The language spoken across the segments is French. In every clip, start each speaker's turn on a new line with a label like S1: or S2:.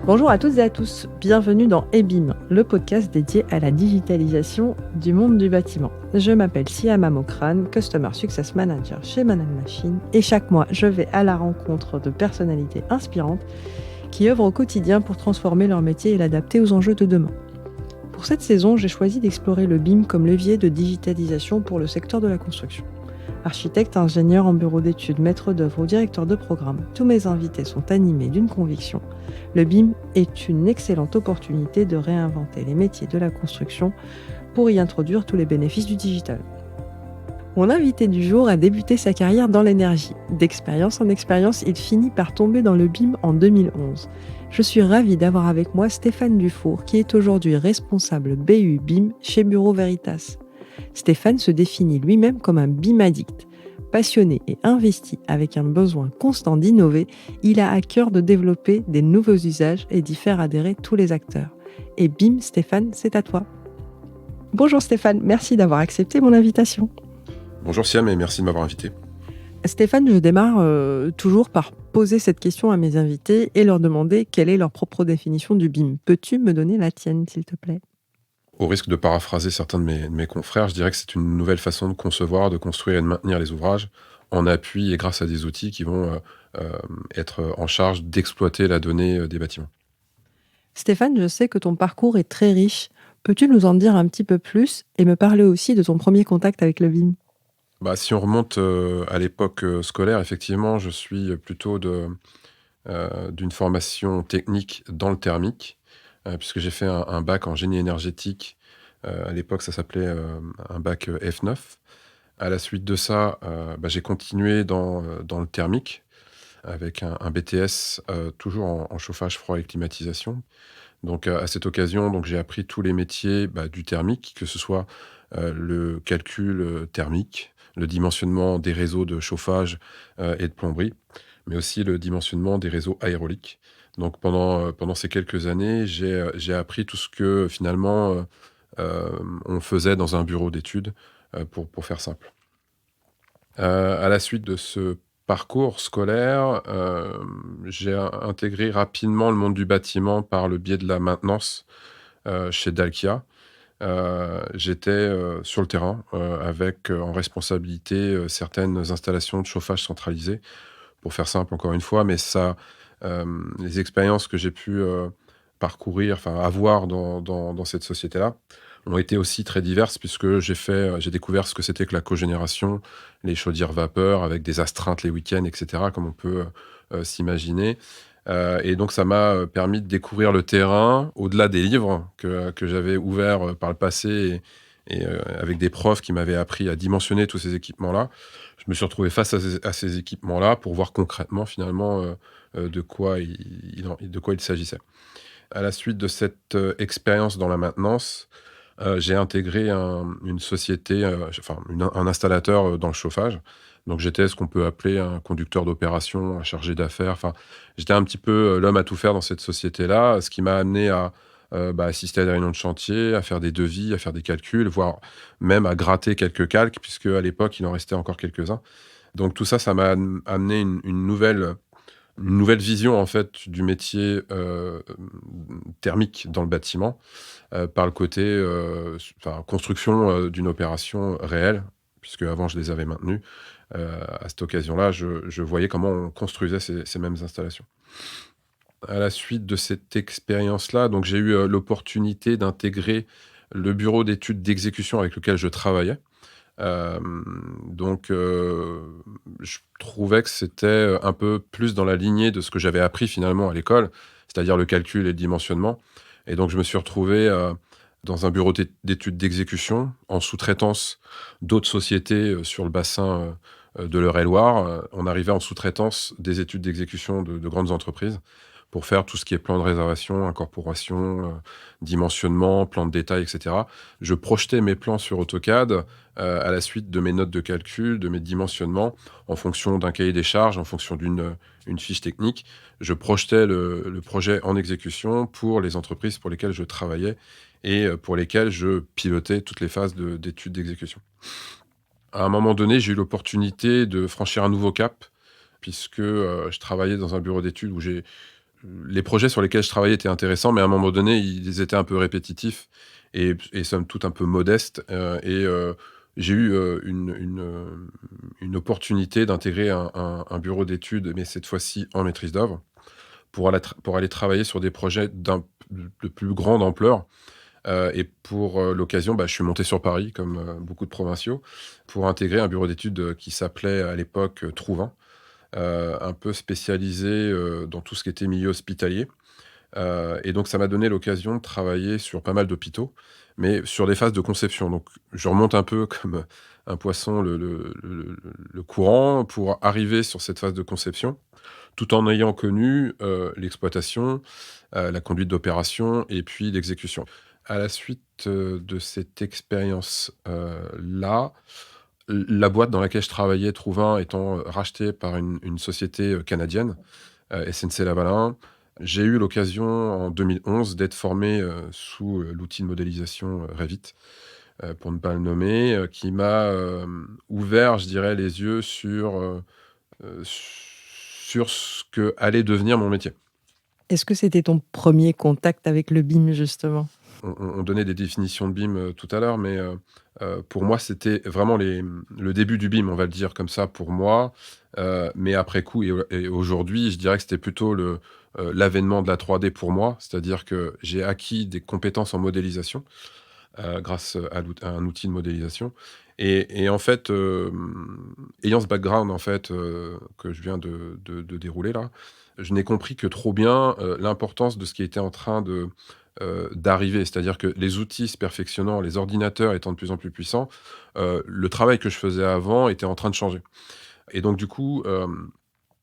S1: Bonjour à toutes et à tous, bienvenue dans EBIM, le podcast dédié à la digitalisation du monde du bâtiment. Je m'appelle Siama Mokrane, Customer Success Manager chez Manal Machine, et chaque mois je vais à la rencontre de personnalités inspirantes qui œuvrent au quotidien pour transformer leur métier et l'adapter aux enjeux de demain. Pour cette saison, j'ai choisi d'explorer le BIM comme levier de digitalisation pour le secteur de la construction. Architecte, ingénieur en bureau d'études, maître d'œuvre ou directeur de programme, tous mes invités sont animés d'une conviction. Le BIM est une excellente opportunité de réinventer les métiers de la construction pour y introduire tous les bénéfices du digital. Mon invité du jour a débuté sa carrière dans l'énergie. D'expérience en expérience, il finit par tomber dans le BIM en 2011. Je suis ravie d'avoir avec moi Stéphane Dufour, qui est aujourd'hui responsable BU BIM chez Bureau Veritas. Stéphane se définit lui-même comme un BIM addict. Passionné et investi avec un besoin constant d'innover, il a à cœur de développer des nouveaux usages et d'y faire adhérer tous les acteurs. Et BIM, Stéphane, c'est à toi. Bonjour Stéphane, merci d'avoir accepté mon invitation.
S2: Bonjour Siam et merci de m'avoir invité.
S1: Stéphane, je démarre toujours par poser cette question à mes invités et leur demander quelle est leur propre définition du BIM. Peux-tu me donner la tienne, s'il te plaît ?
S2: Au risque de paraphraser certains de mes confrères, je dirais que c'est une nouvelle façon de concevoir, de construire et de maintenir les ouvrages en appui et grâce à des outils qui vont être en charge d'exploiter la donnée des bâtiments.
S1: Stéphane, je sais que ton parcours est très riche. Peux-tu nous en dire un petit peu plus et me parler aussi de ton premier contact avec le BIM ?
S2: Si on remonte à l'époque scolaire, effectivement, je suis plutôt d'une formation technique dans le thermique, puisque j'ai fait un bac en génie énergétique. À l'époque, ça s'appelait un bac F9. À la suite de ça, j'ai continué dans le thermique avec un BTS toujours en chauffage froid et climatisation. Donc à cette occasion, donc j'ai appris tous les métiers du thermique, que ce soit le calcul thermique, le dimensionnement des réseaux de chauffage et de plomberie, mais aussi le dimensionnement des réseaux aérauliques. Donc pendant ces quelques années, j'ai appris tout ce que finalement on faisait dans un bureau d'études, pour faire simple. À la suite de ce parcours scolaire, j'ai intégré rapidement le monde du bâtiment par le biais de la maintenance, chez Dalkia. J'étais, sur le terrain, avec, en responsabilité, certaines installations de chauffage centralisé, pour faire simple encore une fois, mais ça, les expériences que j'ai pu, parcourir, enfin avoir dans cette société-là, ont été aussi très diverses puisque j'ai découvert ce que c'était que la cogénération, les chaudières vapeur avec des astreintes les week-ends et cetera, comme on peut, s'imaginer. Et donc ça m'a, permis de découvrir le terrain au-delà des livres que j'avais ouverts, par le passé et avec des profs qui m'avaient appris à dimensionner tous ces équipements-là. Je me suis retrouvé face à ces équipements-là pour voir concrètement finalement, de quoi il s'agissait. À la suite de cette, expérience dans la maintenance, j'ai intégré une société, un installateur, dans le chauffage. Donc j'étais ce qu'on peut appeler un conducteur d'opération, un chargé d'affaires. Enfin, j'étais un petit peu, l'homme à tout faire dans cette société-là, ce qui m'a amené à, assister à des réunions de chantier, à faire des devis, à faire des calculs, voire même à gratter quelques calques puisque à l'époque, il en restait encore quelques-uns. Donc tout ça, ça m'a amené une nouvelle vision en fait du métier, thermique dans le bâtiment, par le côté, construction, d'une opération réelle, puisque avant je les avais maintenues. À cette occasion-là, je voyais comment on construisait ces mêmes installations. À la suite de cette expérience-là, donc j'ai eu, l'opportunité d'intégrer le bureau d'études d'exécution avec lequel je travaillais. Donc je trouvais que c'était, un peu plus dans la lignée de ce que j'avais appris finalement à l'école, c'est-à-dire le calcul et le dimensionnement. Et donc je me suis retrouvé, dans un bureau d'études d'exécution, en sous-traitance d'autres sociétés, sur le bassin, de l'Eure-et-Loir. On arrivait en sous-traitance des études d'exécution de grandes entreprises pour faire tout ce qui est plan de réservation, incorporation, dimensionnement, plan de détail et cetera. Je projetais mes plans sur AutoCAD, à la suite de mes notes de calcul, de mes dimensionnements, en fonction d'un cahier des charges, en fonction une fiche technique. Je projetais le projet en exécution pour les entreprises pour lesquelles je travaillais et pour lesquelles je pilotais toutes les phases d'études d'exécution. À un moment donné, j'ai eu l'opportunité de franchir un nouveau cap puisque, je travaillais dans un bureau d'études où les projets sur lesquels je travaillais étaient intéressants, mais à un moment donné, ils étaient un peu répétitifs et somme toute un peu modestes. J'ai eu une opportunité d'intégrer un bureau d'études, mais cette fois-ci en maîtrise d'œuvre, pour aller travailler sur des projets de plus grande ampleur. Et pour l'occasion, je suis monté sur Paris, comme beaucoup de provinciaux, pour intégrer un bureau d'études qui s'appelait à l'époque Trouvin, un peu spécialisé dans tout ce qui était milieu hospitalier. Et donc ça m'a donné l'occasion de travailler sur pas mal d'hôpitaux, mais sur des phases de conception. Donc je remonte un peu comme un poisson le courant pour arriver sur cette phase de conception, tout en ayant connu l'exploitation, la conduite d'opération et puis l'exécution. À la suite de cette expérience là, la boîte dans laquelle je travaillais, Trouvin, étant rachetée par une société canadienne, SNC-Lavalin. J'ai eu l'occasion en 2011 d'être formé sous l'outil de modélisation Revit, pour ne pas le nommer, qui m'a ouvert, je dirais, les yeux sur ce que allait devenir mon métier.
S1: Est-ce que c'était ton premier contact avec le BIM, justement?
S2: On donnait des définitions de BIM tout à l'heure, mais pour moi, c'était vraiment le début du BIM, on va le dire comme ça pour moi. Mais après coup et aujourd'hui, je dirais que c'était plutôt l'avènement de la 3D pour moi. C'est-à-dire que j'ai acquis des compétences en modélisation grâce à un outil de modélisation. Et en fait, ayant ce background en fait, que je viens de dérouler là, je n'ai compris que trop bien l'importance de ce qui était en train d'arriver. C'est-à-dire que les outils se perfectionnant, les ordinateurs étant de plus en plus puissants, le travail que je faisais avant était en train de changer. Et donc du coup,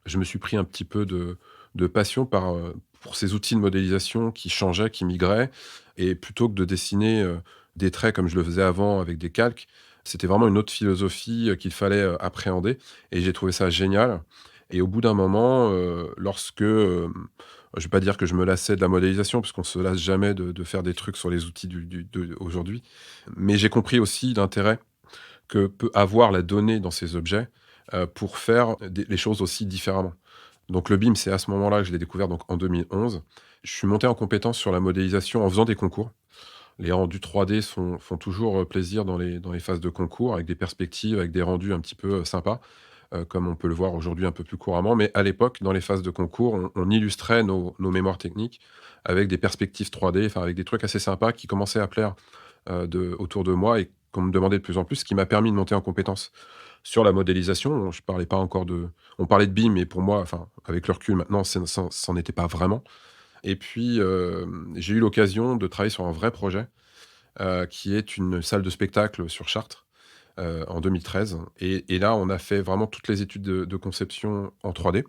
S2: je me suis pris un petit peu de passion pour ces outils de modélisation qui changeaient, qui migraient. Et plutôt que de dessiner des traits comme je le faisais avant avec des calques, c'était vraiment une autre philosophie qu'il fallait appréhender. Et j'ai trouvé ça génial. Et au bout d'un moment, lorsque je ne vais pas dire que je me lassais de la modélisation, parce qu'on se lasse jamais de faire des trucs sur les outils aujourd'hui. Mais j'ai compris aussi l'intérêt que peut avoir la donnée dans ces objets pour faire les choses aussi différemment. Donc le BIM, c'est à ce moment-là que je l'ai découvert, donc en 2011. Je suis monté en compétence sur la modélisation en faisant des concours. Les rendus 3D font toujours plaisir dans les phases de concours, avec des perspectives, avec des rendus un petit peu sympas, comme on peut le voir aujourd'hui un peu plus couramment. Mais à l'époque, dans les phases de concours, on illustrait nos mémoires techniques avec des perspectives 3D, enfin avec des trucs assez sympas qui commençaient à plaire autour de moi et qu'on me demandait de plus en plus, ce qui m'a permis de monter en compétence sur la modélisation. Je parlais pas encore on parlait de BIM, mais pour moi, enfin, avec le recul maintenant, c'en était pas vraiment. Et puis, j'ai eu l'occasion de travailler sur un vrai projet, qui est une salle de spectacle sur Chartres, en 2013. Et là, on a fait vraiment toutes les études de conception en 3D,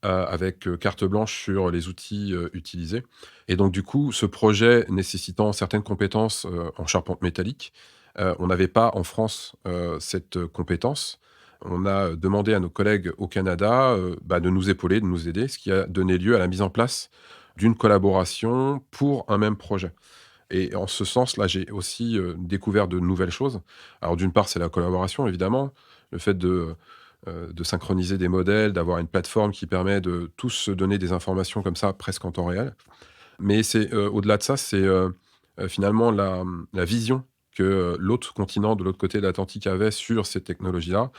S2: avec carte blanche sur les outils utilisés. Et donc, du coup, ce projet nécessitant certaines compétences en charpente métallique, on n'avait pas en France cette compétence. On a demandé à nos collègues au Canada de nous épauler, de nous aider, ce qui a donné lieu à la mise en place d'une collaboration pour un même projet. Et en ce sens-là, j'ai aussi découvert de nouvelles choses. Alors d'une part, c'est la collaboration, évidemment, le fait de synchroniser des modèles, d'avoir une plateforme qui permet de tous se donner des informations comme ça, presque en temps réel. Mais c'est au-delà de ça, c'est finalement la vision que l'autre continent, de l'autre côté de l'Atlantique, avait sur ces technologies-là,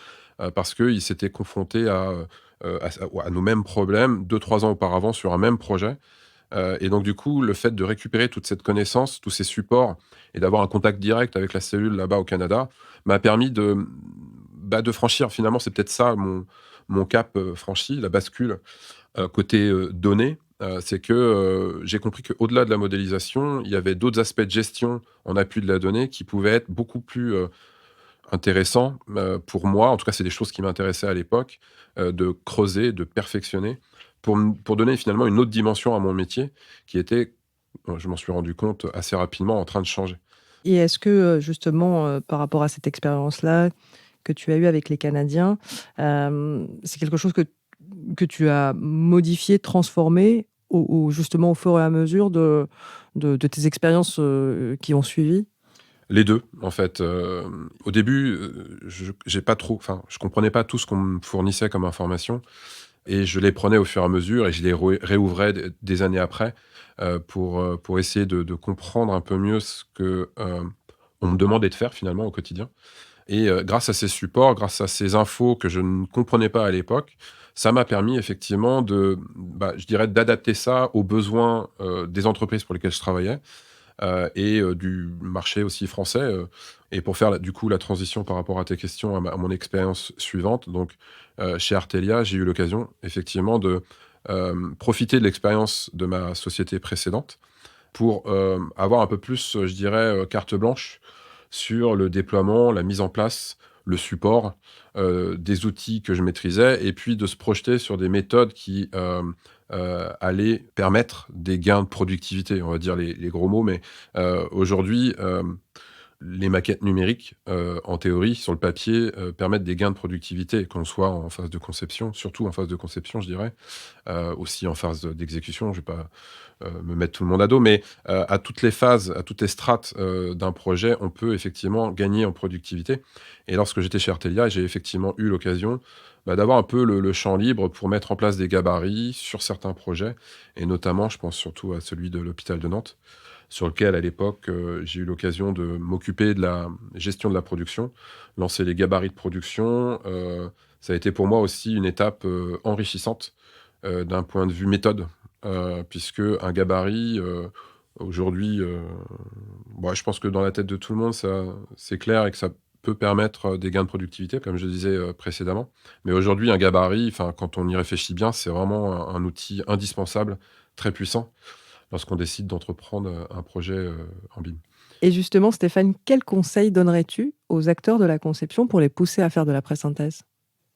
S2: parce qu'ils s'étaient confrontés à nos mêmes problèmes 2-3 ans auparavant sur un même projet. Et donc du coup, le fait de récupérer toute cette connaissance, tous ces supports et d'avoir un contact direct avec la cellule là-bas au Canada, m'a permis de franchir, finalement, c'est peut-être ça mon cap franchi, la bascule côté données. C'est que j'ai compris qu'au-delà de la modélisation, il y avait d'autres aspects de gestion en appui de la donnée qui pouvaient être beaucoup plus intéressants pour moi. En tout cas, c'est des choses qui m'intéressaient à l'époque, de creuser, de perfectionner pour donner finalement une autre dimension à mon métier qui était, je m'en suis rendu compte assez rapidement, en train de changer.
S1: Et est-ce que, justement, par rapport à cette expérience-là que tu as eue avec les Canadiens, c'est quelque chose que tu as modifié, transformé justement au fur et à mesure de tes expériences, qui ont suivi?
S2: Les 2, en fait. Au début, je comprenais pas tout ce qu'on me fournissait comme information. et je les prenais au fur et à mesure et je les réouvrais des années après pour essayer de comprendre un peu mieux ce que on me demandait de faire finalement au quotidien. Et grâce à ces supports, grâce à ces infos que je ne comprenais pas à l'époque, ça m'a permis effectivement je dirais d'adapter ça aux besoins, des entreprises pour lesquelles je travaillais, et du marché aussi français, et pour faire du coup la transition par rapport à tes questions, à mon expérience suivante. Donc, chez Artelia, j'ai eu l'occasion effectivement de, profiter de l'expérience de ma société précédente pour, avoir un peu plus, je dirais, carte blanche sur le déploiement, la mise en place, le support, des outils que je maîtrisais et puis de se projeter sur des méthodes qui, allaient permettre des gains de productivité. On va dire les gros mots, mais, aujourd'hui, les maquettes numériques, en théorie, sur le papier, permettent des gains de productivité, qu'on soit en phase de conception, surtout en phase de conception, je dirais, aussi en phase d'exécution. Je vais pas me mettre tout le monde à dos, mais à toutes les phases, à toutes les strates d'un projet, on peut effectivement gagner en productivité. Et lorsque j'étais chez Artelia, j'ai effectivement eu l'occasion d'avoir un peu le champ libre pour mettre en place des gabarits sur certains projets, et notamment, je pense surtout à celui de l'hôpital de Nantes, sur lequel, à l'époque, j'ai eu l'occasion de m'occuper de la gestion de la production, lancer les gabarits de production. Ça a été pour moi aussi une étape enrichissante d'un point de vue méthode, puisque un gabarit, aujourd'hui, je pense que dans la tête de tout le monde, ça, c'est clair et que ça peut permettre des gains de productivité, comme je disais précédemment. Mais aujourd'hui, un gabarit, enfin, quand on y réfléchit bien, c'est vraiment un outil indispensable, très puissant, lorsqu'on décide d'entreprendre un projet en BIM.
S1: Et justement, Stéphane, quels conseils donnerais-tu aux acteurs de la conception pour les pousser à faire de la présynthèse?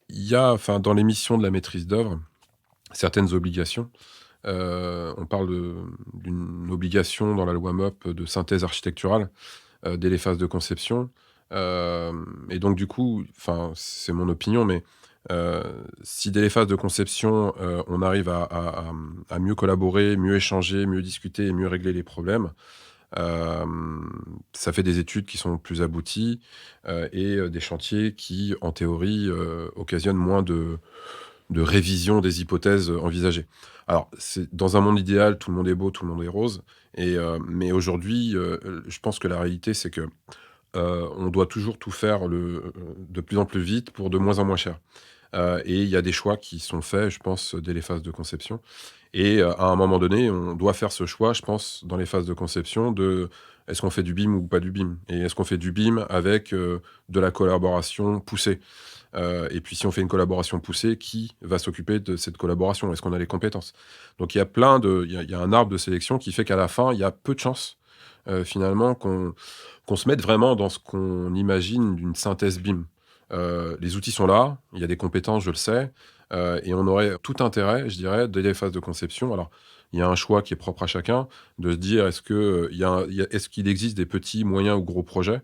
S2: Il y a, enfin, dans les missions de la maîtrise d'œuvre, certaines obligations. On parle d'une obligation dans la loi MOP de synthèse architecturale dès les phases de conception. Et donc du coup, enfin, c'est mon opinion, mais heu, si dès les phases de conception, on arrive à mieux collaborer, mieux échanger, mieux discuter et mieux régler les problèmes, ça fait des études qui sont plus abouties, et des chantiers qui, en théorie, occasionnent moins de révision des hypothèses envisagées. Alors, c'est dans un monde idéal, tout le monde est beau, tout le monde est rose, mais aujourd'hui, je pense que la réalité, c'est que, on doit toujours tout faire de plus en plus vite pour de moins en moins cher. Et il y a des choix qui sont faits, je pense, dès les phases de conception, et à un moment donné, on doit faire ce choix, je pense, dans les phases de conception de: est-ce qu'on fait du BIM ou pas du BIM? Et est-ce qu'on fait du BIM avec, de la collaboration poussée? Et puis si on fait une collaboration poussée, qui va s'occuper de cette collaboration? Est-ce qu'on a les compétences? Donc il y a un arbre de sélection qui fait qu'à la fin, il y a peu de chances, finalement qu'on se mette vraiment dans ce qu'on imagine d'une synthèse BIM. Les outils sont là, il y a des compétences, je le sais, et on aurait tout intérêt, je dirais, dès les phases de conception. Alors, il y a un choix qui est propre à chacun, de se dire: «Est-ce que, est-ce qu'il existe des petits, moyens ou gros projets?»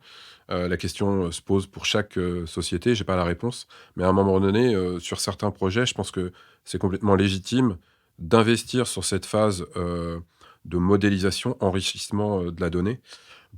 S2: La question, se pose pour chaque, société, j'ai pas la réponse. Mais à un moment donné, sur certains projets, je pense que c'est complètement légitime d'investir sur cette phase, de modélisation, enrichissement, de la donnée,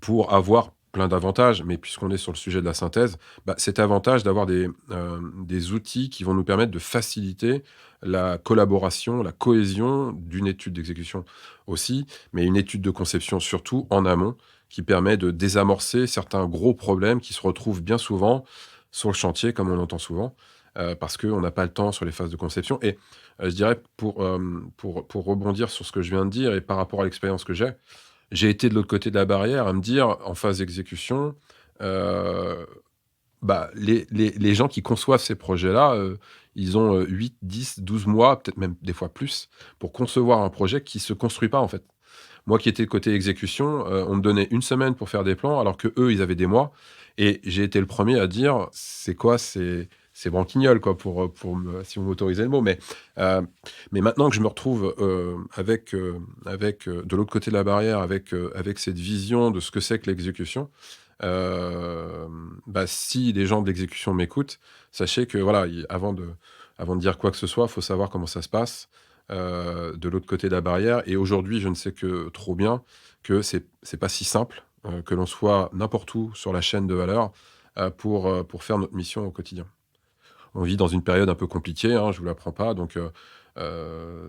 S2: pour avoir plein d'avantages. Mais puisqu'on est sur le sujet de la synthèse, cet avantage d'avoir des outils qui vont nous permettre de faciliter la collaboration, la cohésion d'une étude d'exécution aussi, mais une étude de conception surtout en amont, qui permet de désamorcer certains gros problèmes qui se retrouvent bien souvent sur le chantier, comme on l'entend souvent, parce qu'on n'a pas le temps sur les phases de conception. Et je dirais, pour rebondir sur ce que je viens de dire et par rapport à l'expérience que j'ai été de l'autre côté de la barrière à me dire, en phase d'exécution, heu, les gens qui conçoivent ces projets-là, ils ont, 8, 10, 12 mois, peut-être même des fois plus, pour concevoir un projet qui se construit pas, en fait. Moi qui étais côté exécution, on me donnait une semaine pour faire des plans alors que eux ils avaient des mois, et j'ai été le premier à dire: «C'est quoi ces branquignoles quoi?» pour me si vous m'autorisez le mot, mais maintenant que je me retrouve, avec de l'autre côté de la barrière, avec cette vision de ce que c'est que l'exécution, si les gens de l'exécution m'écoutent, sachez que voilà, avant de dire quoi que ce soit, il faut savoir comment ça se passe, de l'autre côté de la barrière. Et aujourd'hui, je ne sais que trop bien que c'est pas si simple, que l'on soit n'importe où sur la chaîne de valeur, pour faire notre mission au quotidien. On vit dans une période un peu compliquée, hein, je vous l'apprends pas, donc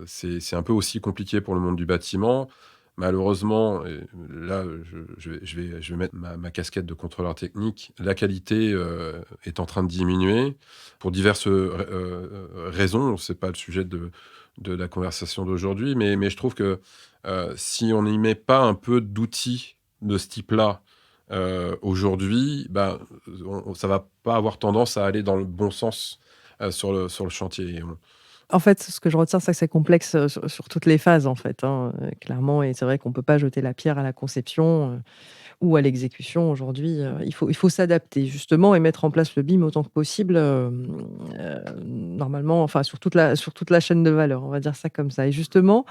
S2: c'est un peu aussi compliqué pour le monde du bâtiment. Malheureusement, et là, je vais mettre ma casquette de contrôleur technique. La qualité, est en train de diminuer pour diverses, raisons. C'est pas le sujet de la conversation d'aujourd'hui, mais je trouve que, si on n'y met pas un peu d'outils de ce type-là, aujourd'hui, ben, ça va pas avoir tendance à aller dans le bon sens, sur le chantier.
S1: En fait, ce que je retiens, c'est que c'est complexe, sur toutes les phases, en fait, hein, clairement, et c'est vrai qu'on peut pas jeter la pierre à la conception, ou à l'exécution aujourd'hui, il faut s'adapter justement et mettre en place le BIM autant que possible, normalement, enfin sur toute la chaîne de valeur, on va dire ça comme ça. Et justement,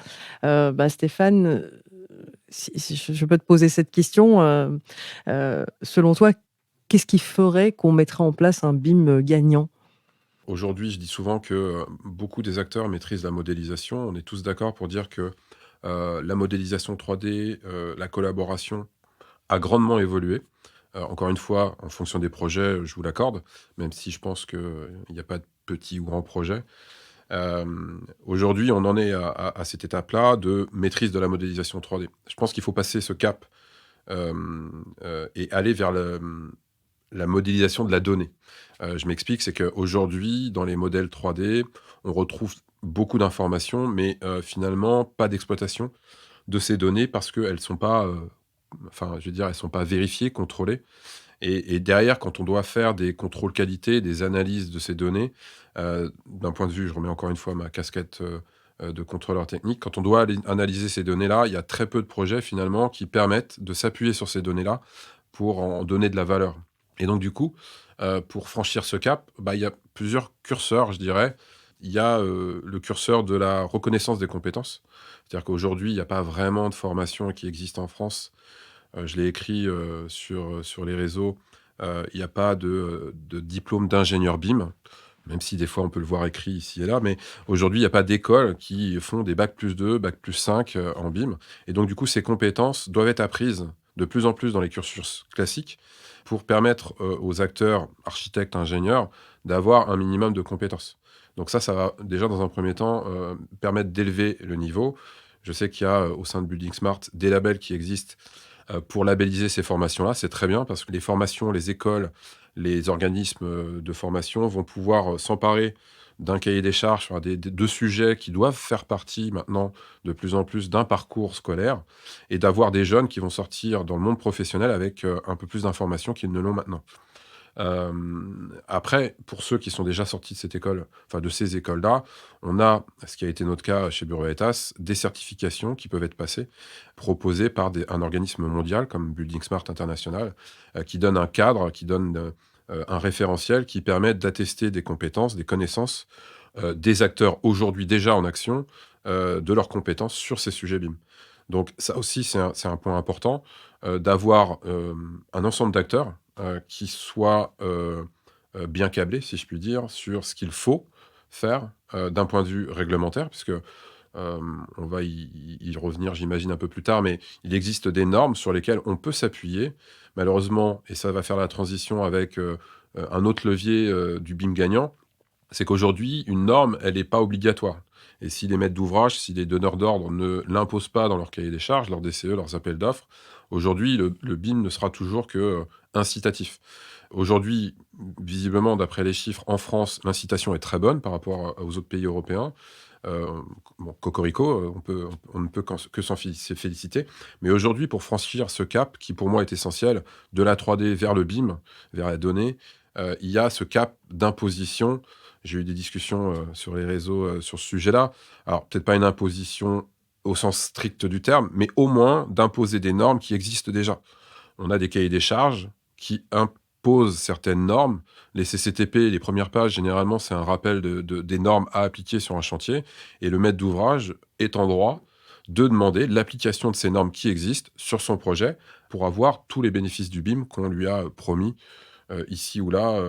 S1: Stéphane, si je peux te poser cette question, selon toi, qu'est-ce qui ferait qu'on mettrait en place un BIM, gagnant?
S2: Aujourd'hui, je dis souvent que, beaucoup des acteurs maîtrisent la modélisation. On est tous d'accord pour dire que, la modélisation 3D, la collaboration a grandement évolué. Encore une fois, en fonction des projets, je vous l'accorde, même si je pense qu'il n'y a pas de petits ou grands projets. Aujourd'hui, on en est à cette étape-là de maîtrise de la modélisation 3D. Je pense qu'il faut passer ce cap, et aller vers la modélisation de la donnée. Je m'explique, c'est qu'aujourd'hui, dans les modèles 3D, on retrouve beaucoup d'informations, mais finalement, pas d'exploitation de ces données parce qu'elles sont pas, enfin, je veux dire, elles sont pas vérifiées, contrôlées. Et derrière, quand on doit faire des contrôles qualité, des analyses de ces données, d'un point de vue, je remets encore une fois ma casquette, de contrôleur technique, quand on doit aller analyser ces données-là, il y a très peu de projets finalement qui permettent de s'appuyer sur ces données-là pour en donner de la valeur. Et donc du coup, pour franchir ce cap, bah, il y a plusieurs curseurs, je dirais. Il y a, le curseur de la reconnaissance des compétences. C'est-à-dire qu'aujourd'hui, il n'y a pas vraiment de formation qui existe en France. Je l'ai écrit, sur les réseaux. Il n'y a pas de diplôme d'ingénieur BIM, même si des fois on peut le voir écrit ici et là. Mais aujourd'hui, il n'y a pas d'écoles qui font des bac+2, bac+5, en BIM. Et donc du coup, ces compétences doivent être apprises de plus en plus dans les cursus classiques pour permettre, aux acteurs, architectes, ingénieurs, d'avoir un minimum de compétences. Donc ça va déjà dans un premier temps, permettre d'élever le niveau. Je sais qu'il y a, au sein de Building Smart, des labels qui existent, pour labelliser ces formations-là. C'est très bien parce que les formations, les écoles, les organismes, de formation vont pouvoir, s'emparer d'un cahier des charges, enfin de sujets qui doivent faire partie maintenant de plus en plus d'un parcours scolaire et d'avoir des jeunes qui vont sortir dans le monde professionnel avec, un peu plus d'informations qu'ils ne l'ont maintenant. Après, pour ceux qui sont déjà sortis de cette école, enfin de ces écoles-là, on a, ce qui a été notre cas chez Bureau Veritas, des certifications qui peuvent être passées, proposées par un organisme mondial comme Building Smart International, qui donne un cadre, qui donne un référentiel qui permet d'attester des compétences, des connaissances des acteurs aujourd'hui déjà en action, de leurs compétences sur ces sujets BIM. Donc ça aussi, c'est un point important, d'avoir un ensemble d'acteurs qui soient bien câblés, si je puis dire, sur ce qu'il faut faire d'un point de vue réglementaire, puisque on va y revenir, j'imagine, un peu plus tard, mais il existe des normes sur lesquelles on peut s'appuyer. Malheureusement, et ça va faire la transition avec un autre levier du BIM gagnant, c'est qu'aujourd'hui, une norme, elle n'est pas obligatoire. Et si les maîtres d'ouvrage, si les donneurs d'ordre ne l'imposent pas dans leur cahier des charges, leurs DCE, leurs appels d'offres, aujourd'hui, le BIM ne sera toujours que incitatif. Aujourd'hui, visiblement, d'après les chiffres, en France, l'incitation est très bonne par rapport aux autres pays européens. Euh, bon, cocorico, on ne peut que s'en féliciter. Mais aujourd'hui, pour franchir ce cap, qui pour moi est essentiel, de la 3D vers le BIM, vers la donnée, il y a ce cap d'imposition. J'ai eu des discussions sur les réseaux sur ce sujet-là. Alors, peut-être pas une imposition au sens strict du terme, mais au moins d'imposer des normes qui existent déjà. On a des cahiers des charges qui imposent certaines normes. Les CCTP, les premières pages, généralement, c'est un rappel des normes à appliquer sur un chantier. Et le maître d'ouvrage est en droit de demander l'application de ces normes qui existent sur son projet pour avoir tous les bénéfices du BIM qu'on lui a promis ici ou là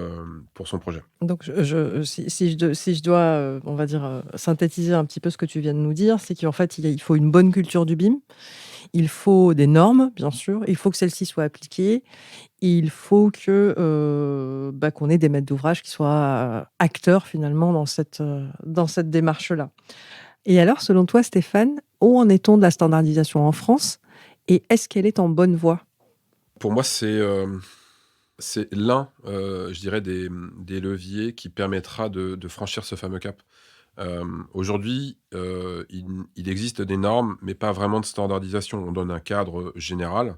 S2: pour son projet.
S1: Donc si je dois, on va dire, synthétiser un petit peu ce que tu viens de nous dire, c'est qu'en fait, il faut une bonne culture du BIM, il faut des normes, bien sûr, il faut que celles-ci soient appliquées, et il faut que, qu'on ait des maîtres d'ouvrage qui soient, acteurs finalement dans cette démarche-là. Et alors, selon toi, Stéphane, où en est-on de la standardisation en France et est-ce qu'elle est en bonne voie?
S2: Pour moi, c'est l'un, je dirais des leviers qui permettra de franchir ce fameux cap. Aujourd'hui, il existe des normes, mais pas vraiment de standardisation. On donne un cadre général,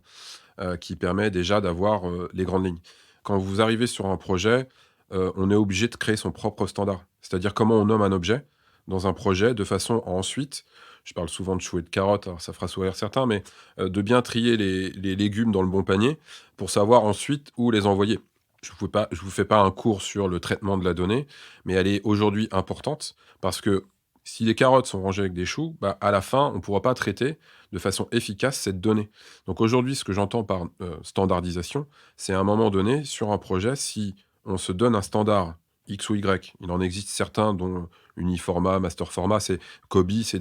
S2: qui permet déjà d'avoir, les grandes lignes. Quand vous arrivez sur un projet, on est obligé de créer son propre standard. C'est-à-dire comment on nomme un objet dans un projet de façon à ensuite, je parle souvent de choux et de carottes, alors ça fera sourire certains, mais de bien trier les légumes dans le bon panier pour savoir ensuite où les envoyer. Je vous fais pas un cours sur le traitement de la donnée, mais elle est aujourd'hui importante parce que si les carottes sont rangées avec des choux, bah, à la fin, on ne pourra pas traiter de façon efficace cette donnée. Donc aujourd'hui, ce que j'entends par standardisation, c'est à un moment donné, sur un projet, si on se donne un standard X ou Y, il en existe certains, dont Uniforma, Masterforma, c'est COBie, c'est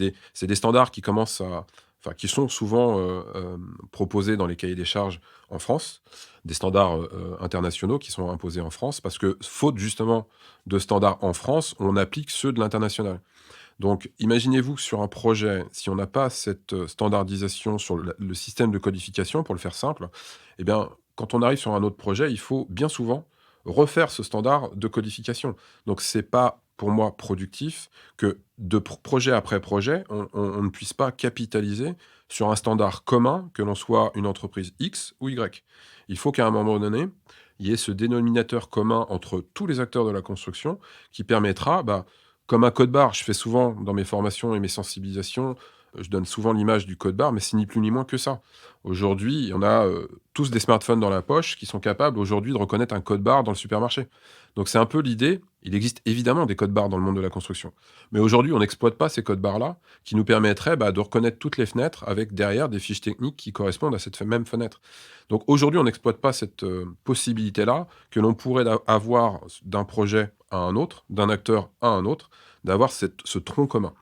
S2: des standards qui commencent enfin, qui sont souvent proposés dans les cahiers des charges en France, des standards internationaux qui sont imposés en France, parce que faute justement de standards en France, on applique ceux de l'international. Donc, imaginez-vous que sur un projet, si on n'a pas cette standardisation sur le système de codification, pour le faire simple, eh bien, quand on arrive sur un autre projet, il faut bien souvent refaire ce standard de codification. Donc, c'est pas pour moi productif que de projet après projet, on ne puisse pas capitaliser sur un standard commun, que l'on soit une entreprise X ou Y. Il faut qu'à un moment donné, il y ait ce dénominateur commun entre tous les acteurs de la construction qui permettra, bah, comme un code barre, je fais souvent dans mes formations et mes sensibilisations, je donne souvent l'image du code barre, mais c'est ni plus ni moins que ça. Aujourd'hui, on a tous des smartphones dans la poche qui sont capables aujourd'hui de reconnaître un code barre dans le supermarché. Donc c'est un peu l'idée. Il existe évidemment des codes barres dans le monde de la construction. Mais aujourd'hui, on n'exploite pas ces codes barres-là qui nous permettraient de reconnaître toutes les fenêtres avec derrière des fiches techniques qui correspondent à cette même fenêtre. Donc aujourd'hui, on n'exploite pas cette possibilité-là que l'on pourrait avoir d'un projet à un autre, d'un acteur à un autre, d'avoir ce tronc commun.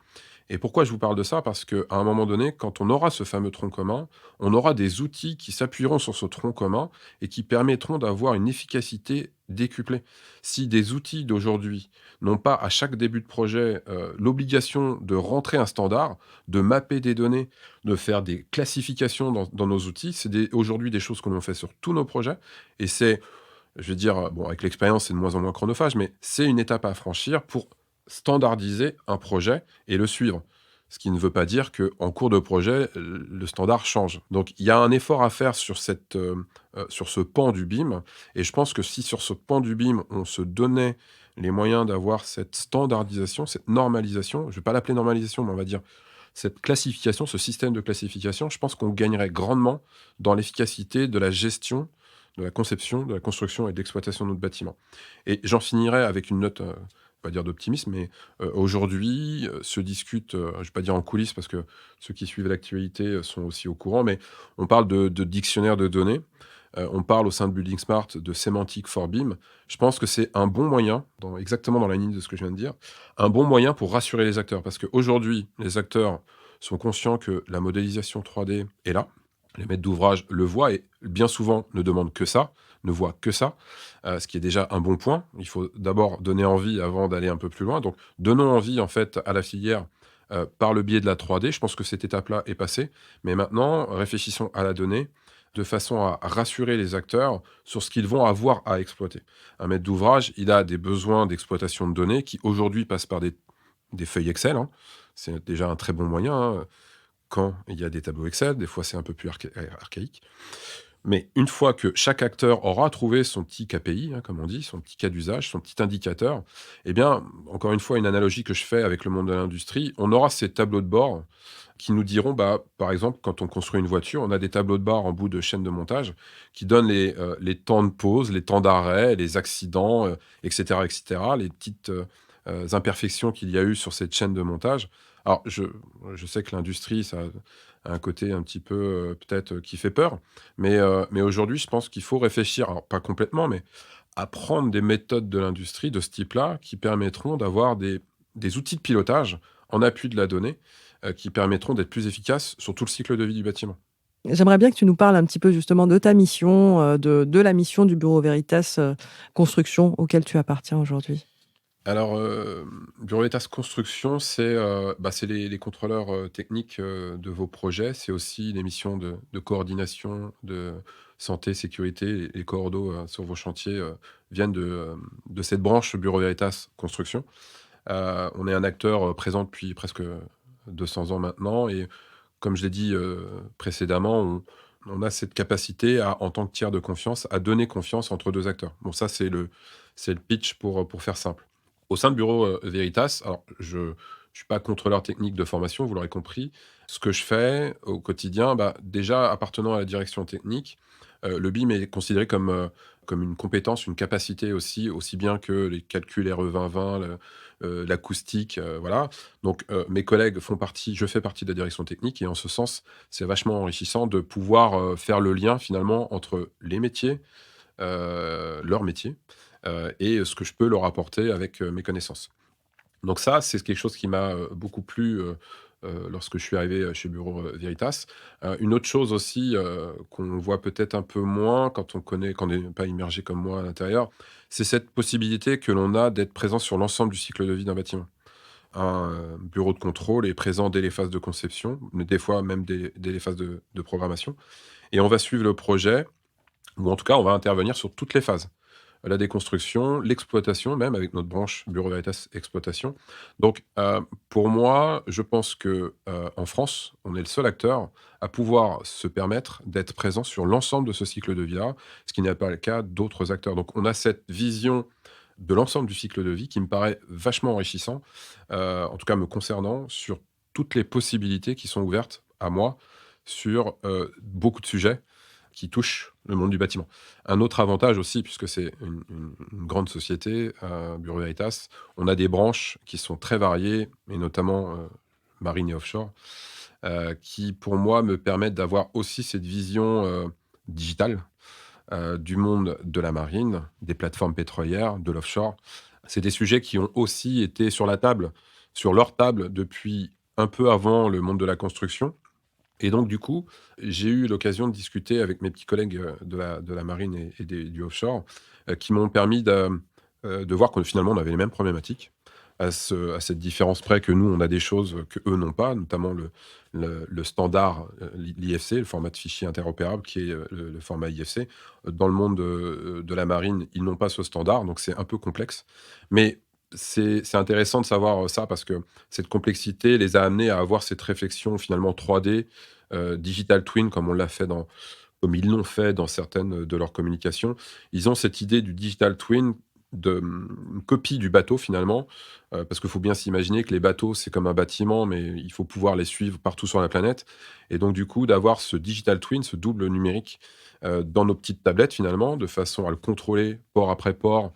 S2: Et pourquoi je vous parle de ça? Parce qu'à un moment donné, quand on aura ce fameux tronc commun, on aura des outils qui s'appuieront sur ce tronc commun et qui permettront d'avoir une efficacité décuplée. Si des outils d'aujourd'hui n'ont pas à chaque début de projet l'obligation de rentrer un standard, de mapper des données, de faire des classifications dans nos outils, c'est aujourd'hui des choses que l'on fait sur tous nos projets. Et c'est, je vais dire, bon, avec l'expérience, c'est de moins en moins chronophage, mais c'est une étape à franchir pour standardiser un projet et le suivre. Ce qui ne veut pas dire qu'en cours de projet, le standard change. Donc il y a un effort à faire sur ce pan du BIM. Et je pense que si sur ce pan du BIM, on se donnait les moyens d'avoir cette standardisation, cette normalisation, je ne vais pas l'appeler normalisation, mais on va dire cette classification, ce système de classification, je pense qu'on gagnerait grandement dans l'efficacité de la gestion, de la conception, de la construction et de l'exploitation de notre bâtiment. Et j'en finirai avec une note, pas dire d'optimisme, mais aujourd'hui se discute, je ne vais pas dire en coulisses parce que ceux qui suivent l'actualité sont aussi au courant, mais on parle de dictionnaire de données. On parle au sein de Building Smart de sémantique for BIM. Je pense que c'est un bon moyen, exactement dans la ligne de ce que je viens de dire, un bon moyen pour rassurer les acteurs. Parce qu'aujourd'hui, les acteurs sont conscients que la modélisation 3D est là. Les maîtres d'ouvrage le voient et bien souvent ne demandent que ça, ne voient que ça, ce qui est déjà un bon point. Il faut d'abord donner envie avant d'aller un peu plus loin. Donc, donnons envie en fait à la filière par le biais de la 3D. Je pense que cette étape-là est passée. Mais maintenant, réfléchissons à la donnée de façon à rassurer les acteurs sur ce qu'ils vont avoir à exploiter. Un maître d'ouvrage, il a des besoins d'exploitation de données qui aujourd'hui passent par des feuilles Excel, hein. C'est déjà un très bon moyen, hein, quand il y a des tableaux Excel. Des fois, c'est un peu plus archaïque. Mais une fois que chaque acteur aura trouvé son petit KPI, hein, comme on dit, son petit cas d'usage, son petit indicateur, eh bien, encore une fois, une analogie que je fais avec le monde de l'industrie, on aura ces tableaux de bord qui nous diront, par exemple, quand on construit une voiture, on a des tableaux de bord en bout de chaîne de montage qui donnent les temps de pause, les temps d'arrêt, les accidents, etc., etc., les petites imperfections qu'il y a eu sur cette chaîne de montage. Alors, je sais que l'industrie, ça a un côté un petit peu, peut-être, qui fait peur, mais aujourd'hui, je pense qu'il faut réfléchir, alors pas complètement, mais apprendre des méthodes de l'industrie de ce type-là qui permettront d'avoir des outils de pilotage en appui de la donnée qui permettront d'être plus efficaces sur tout le cycle de vie du bâtiment.
S1: J'aimerais bien que tu nous parles un petit peu justement de ta mission, de la mission du Bureau Veritas Construction auquel tu appartiens aujourd'hui.
S2: Alors, Bureau Veritas Construction, c'est les contrôleurs techniques de vos projets. C'est aussi les missions de coordination de santé, sécurité. Les cordeaux sur vos chantiers viennent de cette branche Bureau Veritas Construction. On est un acteur présent depuis presque 200 ans maintenant et comme je l'ai dit, précédemment, on a cette capacité à, en tant que tiers de confiance, à donner confiance entre 2 acteurs. Bon ça, c'est le pitch pour faire simple. Au sein de Bureau, Veritas, alors je suis pas contrôleur technique de formation, vous l'aurez compris. Ce que je fais au quotidien, bah, déjà appartenant à la direction technique, le BIM est considéré comme une compétence, une capacité aussi bien que les calculs RE 2020, l'acoustique, voilà. Donc, mes collègues je fais partie de la direction technique et en ce sens, c'est vachement enrichissant de pouvoir, faire le lien finalement entre les métiers, leur métier, et ce que je peux leur apporter avec, mes connaissances. Donc ça, c'est quelque chose qui m'a, beaucoup plu, lorsque je suis arrivé, chez Bureau, Veritas. Une autre chose aussi, qu'on voit peut-être un peu moins quand on n'est pas immergé comme moi à l'intérieur, c'est cette possibilité que l'on a d'être présent sur l'ensemble du cycle de vie d'un bâtiment. Un, bureau de contrôle est présent dès les phases de conception, mais des fois même dès les phases de programmation et on va suivre le projet ou en tout cas, on va intervenir sur toutes les phases. La déconstruction, l'exploitation même avec notre branche Bureau Veritas Exploitation. Donc, pour moi, je pense que, en France, on est le seul acteur à pouvoir se permettre d'être présent sur l'ensemble de ce cycle de vie-là, ce qui n'est pas le cas d'autres acteurs. Donc on a cette vision de l'ensemble du cycle de vie qui me paraît vachement enrichissant, en tout cas me concernant, sur toutes les possibilités qui sont ouvertes à moi sur, beaucoup de sujets qui touchent le monde du bâtiment. Un autre avantage aussi, puisque c'est une grande société, Bureau Veritas, on a des branches qui sont très variées et notamment, marine et offshore, qui pour moi me permettent d'avoir aussi cette vision, digitale, du monde de la marine, des plateformes pétrolières, de l'offshore. C'est des sujets qui ont aussi été sur leur table depuis un peu avant le monde de la construction et donc du coup, j'ai eu l'occasion de discuter avec mes petits collègues, de la marine et du offshore, qui m'ont permis de voir que finalement on avait les mêmes problématiques. À cette différence près que nous, on a des choses que eux n'ont pas, notamment le standard, l'IFC, le format de fichier interopérable qui est, le format IFC. Dans le monde de la marine, ils n'ont pas ce standard, donc c'est un peu complexe. Mais c'est intéressant de savoir, ça parce que cette complexité les a amenés à avoir cette réflexion finalement 3D, digital twin comme ils l'ont fait dans certaines de leurs communications. Ils ont cette idée du digital twin une copie du bateau finalement, parce qu'il faut bien s'imaginer que les bateaux, c'est comme un bâtiment, mais il faut pouvoir les suivre partout sur la planète et donc du coup, d'avoir ce digital twin, ce double numérique, dans nos petites tablettes finalement, de façon à le contrôler port après port,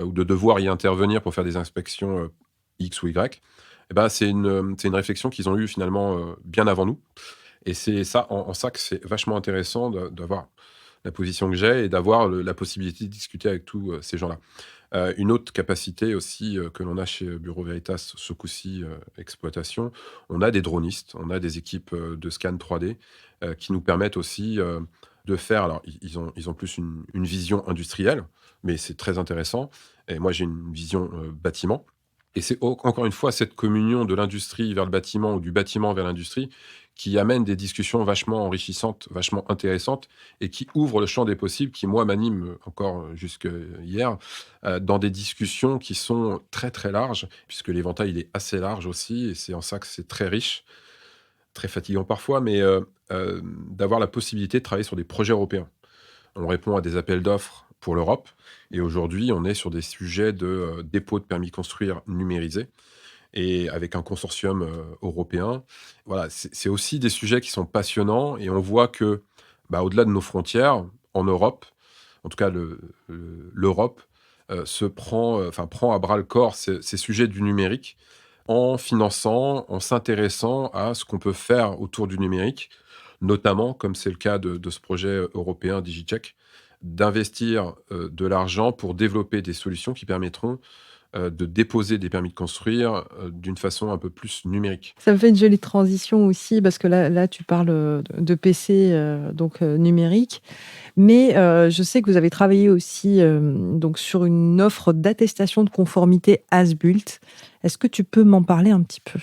S2: ou de devoir y intervenir pour faire des inspections, X ou Y et ben, c'est une réflexion qu'ils ont eue finalement, bien avant nous et c'est ça en ça que c'est vachement intéressant d'avoir la position que j'ai et d'avoir la possibilité de discuter avec tous ces gens-là. Une autre capacité aussi que l'on a chez Bureau Veritas, ce coup-ci exploitation, on a des dronistes, on a des équipes de scan 3D qui nous permettent aussi de faire. Alors, ils ont plus une vision industrielle, mais c'est très intéressant. Et moi, j'ai une vision bâtiment. Et c'est encore une fois cette communion de l'industrie vers le bâtiment ou du bâtiment vers l'industrie qui amène des discussions vachement enrichissantes, vachement intéressantes et qui ouvre le champ des possibles, qui moi m'anime encore jusque hier, dans des discussions qui sont très, très larges, puisque l'éventail il est assez large aussi et c'est en ça que c'est très riche, très fatigant parfois, mais d'avoir la possibilité de travailler sur des projets européens. On répond à des appels d'offres pour l'Europe et aujourd'hui, on est sur des sujets de, dépôt de permis construire numérisés et avec un consortium, européen. Voilà, c'est aussi des sujets qui sont passionnants et on voit que, bah, au-delà de nos frontières, en Europe, en tout cas l'Europe, prend à bras le corps ces sujets du numérique en finançant, en s'intéressant à ce qu'on peut faire autour du numérique, notamment comme c'est le cas de ce projet européen DigiCheck, d'investir de l'argent pour développer des solutions qui permettront de déposer des permis de construire d'une façon un peu plus numérique.
S1: Ça me fait une jolie transition aussi parce que là tu parles, de PC, numérique. Mais, je sais que vous avez travaillé aussi, donc sur une offre d'attestation de conformité as-built. Est-ce que tu peux m'en parler un petit peu?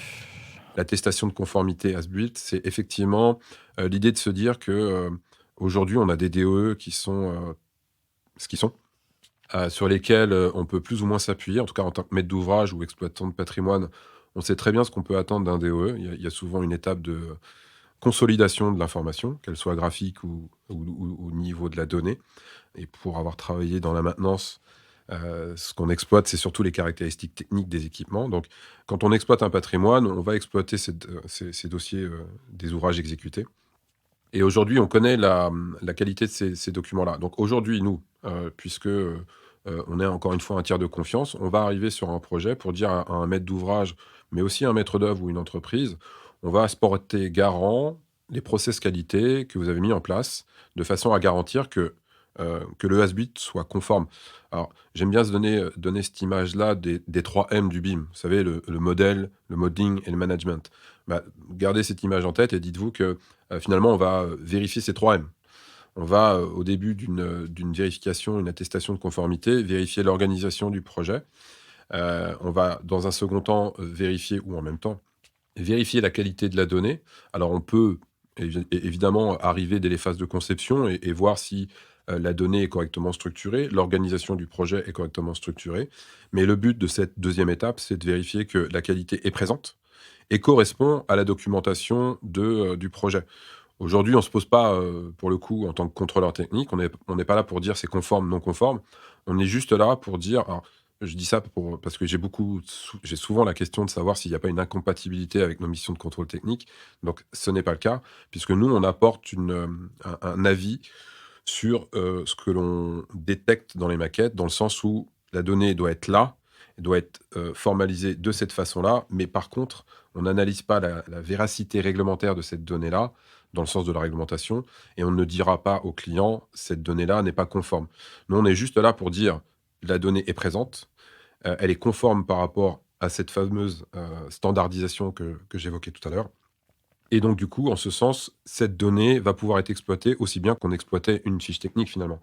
S2: L'attestation de conformité as-built, c'est effectivement l'idée de se dire que aujourd'hui, on a des DOE qui sont ce qu'ils sont, sur lesquels on peut plus ou moins s'appuyer. En tout cas, en tant que maître d'ouvrage ou exploitant de patrimoine, on sait très bien ce qu'on peut attendre d'un DOE. Il y a souvent une étape de consolidation de l'information, qu'elle soit graphique ou au niveau de la donnée. Et pour avoir travaillé dans la maintenance, ce qu'on exploite, c'est surtout les caractéristiques techniques des équipements. Donc, quand on exploite un patrimoine, on va exploiter ces dossiers des ouvrages exécutés. Et aujourd'hui, on connaît la qualité de ces documents-là. Donc aujourd'hui, nous, puisque on est encore une fois un tiers de confiance, on va arriver sur un projet pour dire à un maître d'ouvrage, mais aussi un maître d'œuvre ou une entreprise, on va se porter garant les process qualité que vous avez mis en place, de façon à garantir que le HASBIT soit conforme. Alors, j'aime bien donner cette image-là des 3 M du BIM. Vous savez, le modèle, le modeling et le management. Bah, gardez cette image en tête et dites-vous que finalement, on va vérifier ces 3 M. On va, au début d'une vérification, une attestation de conformité, vérifier l'organisation du projet. On va, dans un second temps, vérifier, ou en même temps, vérifier la qualité de la donnée. Alors, on peut évidemment arriver dès les phases de conception et voir si la donnée est correctement structurée, l'organisation du projet est correctement structurée. Mais le but de cette deuxième étape, c'est de vérifier que la qualité est présente et correspond à la documentation du projet. Aujourd'hui, on ne se pose pas, pour le coup, en tant que contrôleur technique, on n'est pas là pour dire c'est conforme, non conforme. On est juste là pour dire, alors, je dis ça parce que j'ai souvent la question de savoir s'il n'y a pas une incompatibilité avec nos missions de contrôle technique. Donc, ce n'est pas le cas, puisque nous, on apporte un avis sur ce que l'on détecte dans les maquettes, dans le sens où la donnée doit être là, elle doit être formalisée de cette façon-là, mais par contre, on n'analyse pas la véracité réglementaire de cette donnée-là, dans le sens de la réglementation, et on ne dira pas au client, cette donnée-là n'est pas conforme. Nous, on est juste là pour dire, la donnée est présente, elle est conforme par rapport à cette fameuse standardisation que j'évoquais tout à l'heure. Et donc, du coup, en ce sens, cette donnée va pouvoir être exploitée aussi bien qu'on exploitait une fiche technique finalement.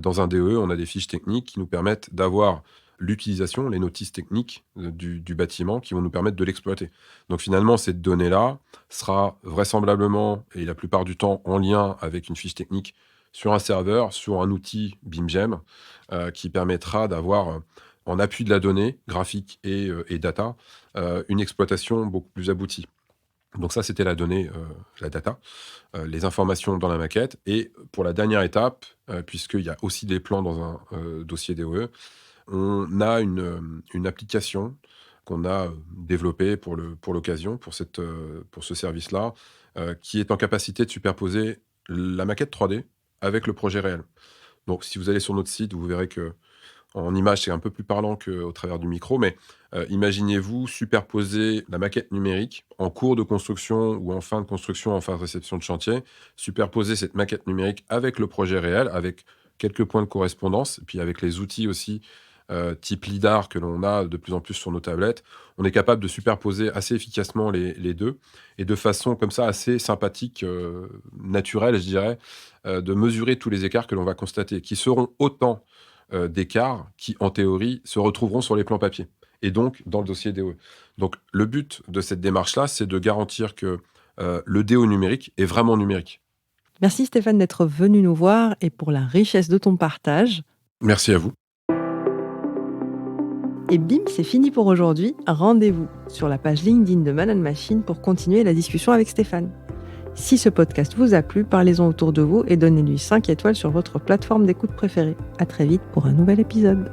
S2: Dans un DE, on a des fiches techniques qui nous permettent d'avoir l'utilisation, les notices techniques du bâtiment qui vont nous permettre de l'exploiter. Donc finalement, cette donnée-là sera vraisemblablement, et la plupart du temps, en lien avec une fiche technique sur un serveur, sur un outil BIMGEM, qui permettra d'avoir, en appui de la donnée, graphique et data, une exploitation beaucoup plus aboutie. Donc ça, c'était la donnée, la data, les informations dans la maquette. Et pour la dernière étape, puisqu'il y a aussi des plans dans un dossier DOE, on a une application qu'on a développée pour l'occasion, pour ce service-là, qui est en capacité de superposer la maquette 3D avec le projet réel. Donc si vous allez sur notre site, vous verrez que en image, c'est un peu plus parlant qu'au travers du micro, mais imaginez-vous superposer la maquette numérique en cours de construction ou en fin de construction, en fin de réception de chantier, superposer cette maquette numérique avec le projet réel, avec quelques points de correspondance, et puis avec les outils aussi type LIDAR que l'on a de plus en plus sur nos tablettes. On est capable de superposer assez efficacement les deux, et de façon comme ça assez sympathique, naturelle, je dirais, de mesurer tous les écarts que l'on va constater, qui seront autant d'écarts qui, en théorie, se retrouveront sur les plans papier et donc dans le dossier DOE. Donc, le but de cette démarche-là, c'est de garantir que le DO numérique est vraiment numérique.
S1: Merci Stéphane d'être venu nous voir et pour la richesse de ton partage.
S2: Merci à vous.
S1: Et bim, c'est fini pour aujourd'hui. Rendez-vous sur la page LinkedIn de Man & Machine pour continuer la discussion avec Stéphane. Si ce podcast vous a plu, parlez-en autour de vous et donnez-lui 5 étoiles sur votre plateforme d'écoute préférée. À très vite pour un nouvel épisode.